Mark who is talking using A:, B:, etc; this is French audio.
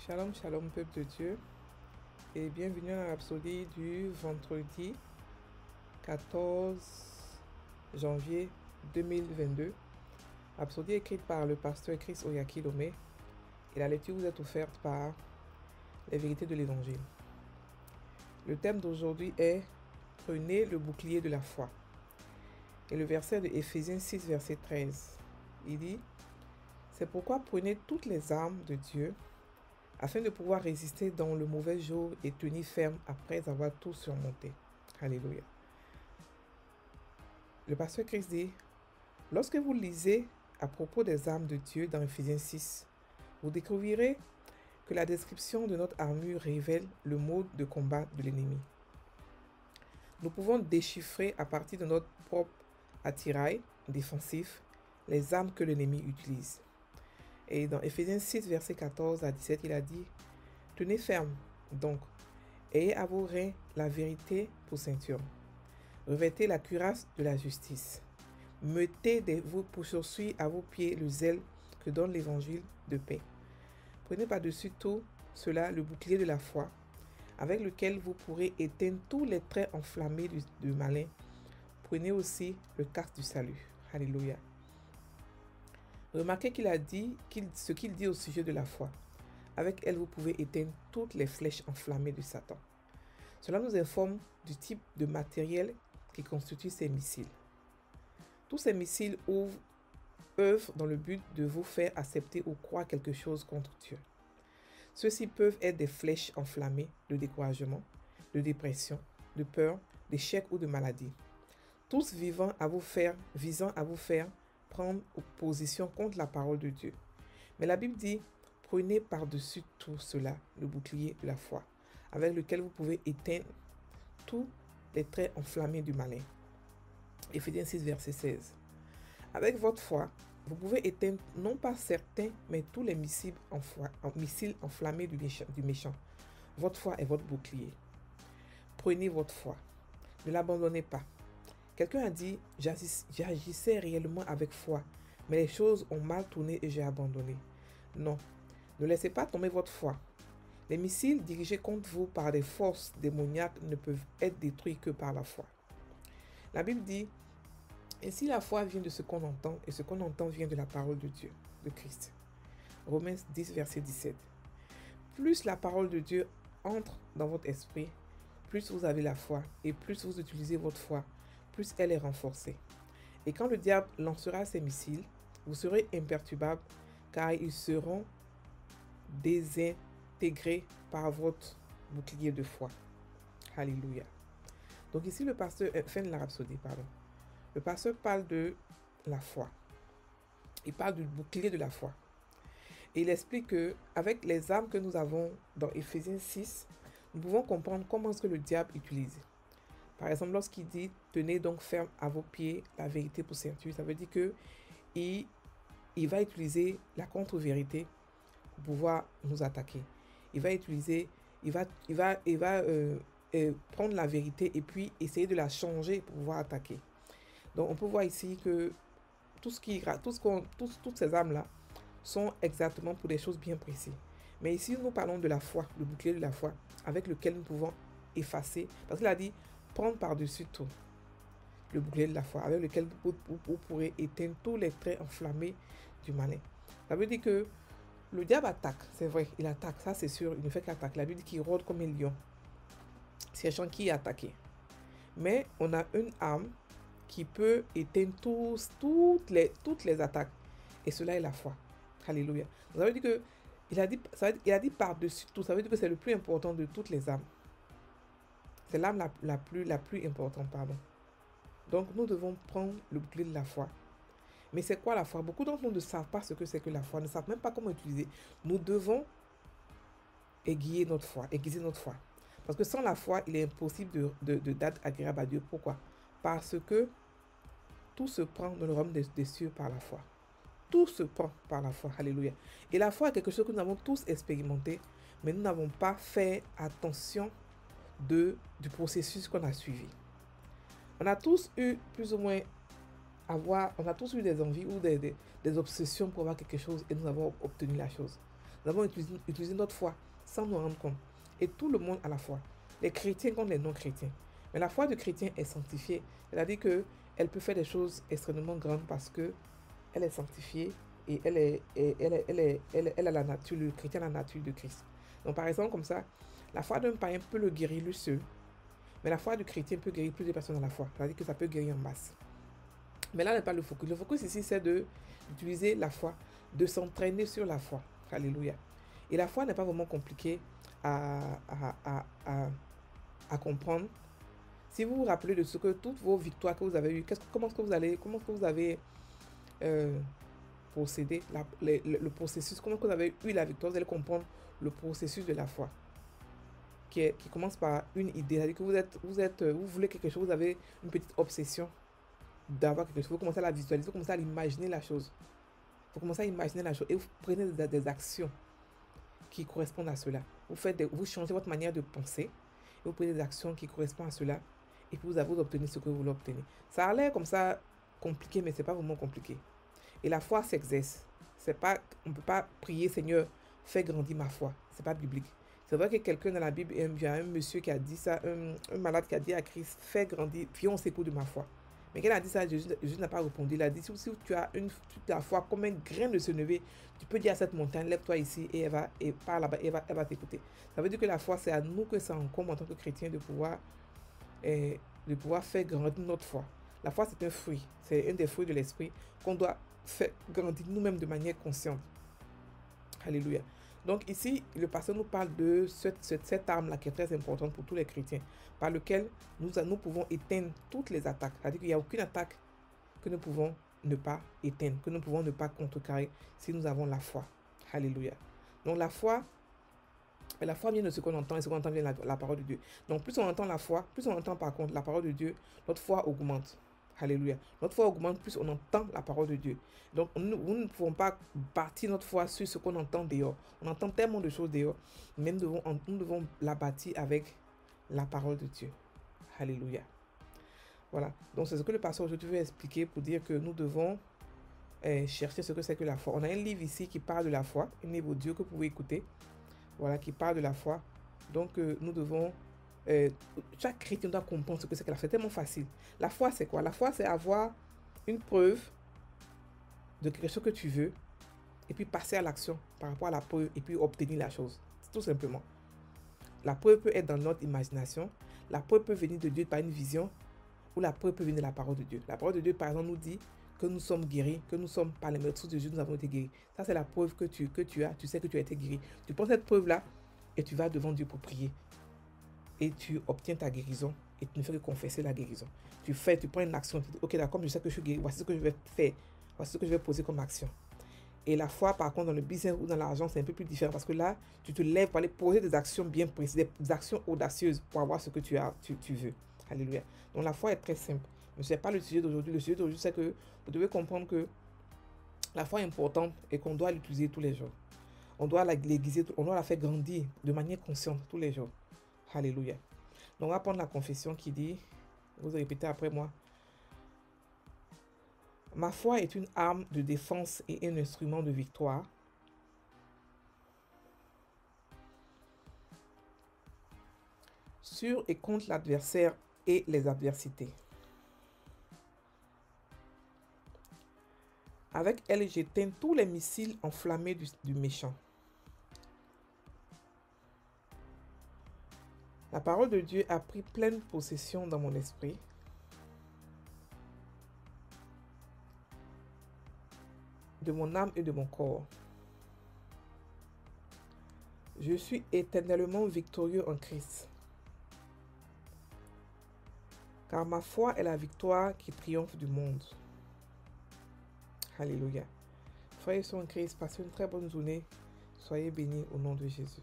A: Shalom, shalom, peuple de Dieu, et bienvenue à la Rhapsodie du vendredi 14 janvier 2022. Rhapsodie écrite par le pasteur Chris Oyakilome, et la lecture vous est offerte par les vérités de l'Évangile. Le thème d'aujourd'hui est « Prenez le bouclier de la foi ». Et le verset de Éphésiens 6, verset 13, il dit « C'est pourquoi prenez toutes les armes de Dieu, afin de pouvoir résister dans le mauvais jour et tenir ferme après avoir tout surmonté. » Alléluia. Le pasteur Christ dit, lorsque vous lisez à propos des armes de Dieu dans Éphésiens 6, vous découvrirez que la description de notre armure révèle le mode de combat de l'ennemi. Nous pouvons déchiffrer à partir de notre propre attirail défensif les armes que l'ennemi utilise. Et dans Éphésiens 6, verset 14 à 17, il a dit « Tenez ferme, donc, ayez à vos reins la vérité pour ceinture. Revêtez la cuirasse de la justice. Mettez vos chaussures à vos pieds le zèle que donne l'évangile de paix. Prenez par-dessus tout cela le bouclier de la foi, avec lequel vous pourrez éteindre tous les traits enflammés du malin. Prenez aussi le casque du salut. » Alléluia. Remarquez qu'il a dit ce qu'il dit au sujet de la foi. Avec elle, vous pouvez éteindre toutes les flèches enflammées de Satan. Cela nous informe du type de matériel qui constitue ces missiles. Tous ces missiles œuvrent dans le but de vous faire accepter ou croire quelque chose contre Dieu. Ceux-ci peuvent être des flèches enflammées de découragement, de dépression, de peur, d'échec ou de maladie. Tous visant à vous faire prendre position contre la parole de Dieu. Mais la Bible dit, prenez par-dessus tout cela le bouclier de la foi, avec lequel vous pouvez éteindre tous les traits enflammés du malin. Éphésiens 6, verset 16. Avec votre foi, vous pouvez éteindre non pas certains, mais tous les missiles enflammés du méchant. Votre foi est votre bouclier. Prenez votre foi. Ne l'abandonnez pas. Quelqu'un a dit, j'agissais réellement avec foi, mais les choses ont mal tourné et j'ai abandonné. Non, ne laissez pas tomber votre foi. Les missiles dirigés contre vous par des forces démoniaques ne peuvent être détruits que par la foi. La Bible dit, ainsi la foi vient de ce qu'on entend, et ce qu'on entend vient de la parole de Dieu, de Christ. Romains 10, verset 17. Plus la parole de Dieu entre dans votre esprit, plus vous avez la foi, et plus vous utilisez votre foi, plus elle est renforcée. Et quand le diable lancera ses missiles, vous serez imperturbable, car ils seront désintégrés par votre bouclier de foi. Alléluia. Donc ici, le pasteur, fin de la Rhapsodie, pardon. Le pasteur parle de la foi. Il parle du bouclier de la foi. Et il explique que avec les armes que nous avons dans Éphésiens 6, nous pouvons comprendre comment est-ce que le diable utilise. Par exemple, lorsqu'il dit « Tenez donc ferme à vos pieds la vérité pour ceinture », ça veut dire que il va utiliser la contre-vérité pour pouvoir nous attaquer. Il va prendre la vérité et puis essayer de la changer pour pouvoir attaquer. Donc, on peut voir ici que toutes ces armes-là sont exactement pour des choses bien précises. Mais ici, nous parlons de la foi, le bouclier de la foi, avec lequel nous pouvons effacer. Parce qu'il a dit prendre par-dessus tout le bouclier de la foi, avec lequel vous pourrez éteindre tous les traits enflammés du malin. Ça veut dire que le diable attaque, c'est vrai, il attaque, ça c'est sûr, il ne fait qu'attaquer. La Bible dit qu'il rôde comme un lion, cherchant qui est attaqué. Mais on a une arme qui peut éteindre toutes les attaques. Et cela est la foi. Alléluia. Ça veut dire que il a dit par-dessus tout, ça veut dire que c'est le plus important de toutes les armes. C'est l'arme la plus importante, pardon. Donc, nous devons prendre le bouclier de la foi. Mais c'est quoi la foi? Beaucoup d'entre nous ne savent pas ce que c'est que la foi, ne savent même pas comment utiliser. Nous devons aiguiser notre foi. Parce que sans la foi, il est impossible d'être agréable à Dieu. Pourquoi? Parce que tout se prend dans le royaume des cieux par la foi. Tout se prend par la foi. Alléluia. Et la foi est quelque chose que nous avons tous expérimenté, mais nous n'avons pas fait attention du processus qu'on a suivi. On a tous eu plus ou moins on a tous eu des envies ou des obsessions pour avoir quelque chose et nous avons obtenu la chose. Nous avons utilisé notre foi sans nous rendre compte. Et tout le monde a la foi. Les chrétiens comme les non-chrétiens. Mais la foi du chrétien est sanctifiée. C'est-à-dire qu'elle peut faire des choses extrêmement grandes parce qu'elle est sanctifiée et elle a la nature, le chrétien a la nature de Christ. Donc par exemple, comme ça, la foi d'un païen peut le guérir lui seul. Mais la foi du chrétien peut guérir plus de personnes à la fois. C'est-à-dire que ça peut guérir en masse. Mais là n'est pas le focus. Le focus ici, c'est d'utiliser la foi, de s'entraîner sur la foi. Alléluia. Et la foi n'est pas vraiment compliquée à comprendre. Si vous vous rappelez de ce que toutes vos victoires que vous avez eues, comment est-ce que vous avez procédé, le processus, comment vous avez eu la victoire, vous allez comprendre le processus de la foi. Qui commence par une idée, c'est-à-dire que vous voulez quelque chose, vous avez une petite obsession d'avoir quelque chose, vous commencez à la visualiser, vous commencez à imaginer la chose. Vous commencez à imaginer la chose et vous prenez des actions qui correspondent à cela. Vous changez votre manière de penser et vous prenez des actions qui correspondent à cela et puis vous obtenez ce que vous voulez obtenir. Ça a l'air comme ça compliqué, mais ce n'est pas vraiment compliqué. Et la foi s'exerce. On ne peut pas prier, Seigneur, fais grandir ma foi. Ce n'est pas biblique. C'est vrai que quelqu'un dans la Bible, il y a un monsieur qui a dit ça, un malade qui a dit à Christ, fais grandir, viens au secours de ma foi. Mais quand il a dit ça, Jésus n'a pas répondu. Il a dit, si tu as la foi comme un grain de senevé, tu peux dire à cette montagne, lève-toi ici et par là-bas, elle va t'écouter. Ça veut dire que la foi, c'est à nous que ça incombe en tant que chrétiens de pouvoir faire grandir notre foi. La foi, c'est un fruit. C'est un des fruits de l'esprit qu'on doit faire grandir nous-mêmes de manière consciente. Alléluia. Donc ici, le pasteur nous parle de cette arme-là qui est très importante pour tous les chrétiens, par lequel nous pouvons éteindre toutes les attaques. C'est-à-dire qu'il n'y a aucune attaque que nous pouvons ne pas éteindre, que nous pouvons ne pas contrecarrer si nous avons la foi. Alléluia. Donc la foi vient de ce qu'on entend et ce qu'on entend vient de la parole de Dieu. Donc plus on entend la foi, plus on entend par contre la parole de Dieu, notre foi augmente. Alléluia. Notre foi augmente plus on entend la parole de Dieu. Donc, nous ne pouvons pas bâtir notre foi sur ce qu'on entend dehors. On entend tellement de choses dehors. Mais nous devons la bâtir avec la parole de Dieu. Alléluia. Voilà. Donc, c'est ce que le pasteur aujourd'hui veut expliquer pour dire que nous devons chercher ce que c'est que la foi. On a un livre ici qui parle de la foi. Un livre audio que vous pouvez écouter. Voilà, qui parle de la foi. Donc, nous devons... chaque chrétien doit comprendre ce que c'est que la foi. C'est tellement facile. La foi, c'est quoi? La foi, c'est avoir une preuve de quelque chose que tu veux et puis passer à l'action par rapport à la preuve et puis obtenir la chose. Tout simplement. La preuve peut être dans notre imagination. La preuve peut venir de Dieu par une vision ou la preuve peut venir de la parole de Dieu. La parole de Dieu, par exemple, nous dit que nous sommes guéris, que nous sommes par les méthodes de Dieu, nous avons été guéris. Ça, c'est la preuve que tu as. Tu sais que tu as été guéri. Tu prends cette preuve-là et tu vas devant Dieu pour prier. Et tu obtiens ta guérison et tu ne fais que confesser la guérison. Tu prends une action, tu dis, ok, d'accord, je sais que je suis guéri, voici ce que je vais faire, voici ce que je vais poser comme action. Et la foi, par contre, dans le business ou dans l'argent, c'est un peu plus différent parce que là, tu te lèves pour aller poser des actions bien précises, des actions audacieuses pour avoir ce que tu veux. Alléluia. Donc la foi est très simple. Mais ce n'est pas le sujet d'aujourd'hui. Le sujet d'aujourd'hui, c'est que vous devez comprendre que la foi est importante et qu'on doit l'utiliser tous les jours. On doit l'aiguiser, on doit la faire grandir de manière consciente tous les jours. Alléluia. Donc on va prendre la confession qui dit, vous répétez après moi, ma foi est une arme de défense et un instrument de victoire. Sur et contre l'adversaire et les adversités. Avec elle, j'éteins tous les missiles enflammés du méchant. La parole de Dieu a pris pleine possession dans mon esprit. De mon âme et de mon corps. Je suis éternellement victorieux en Christ. Car ma foi est la victoire qui triomphe du monde. Alléluia. Frères et sœurs en Christ, passez une très bonne journée. Soyez bénis au nom de Jésus.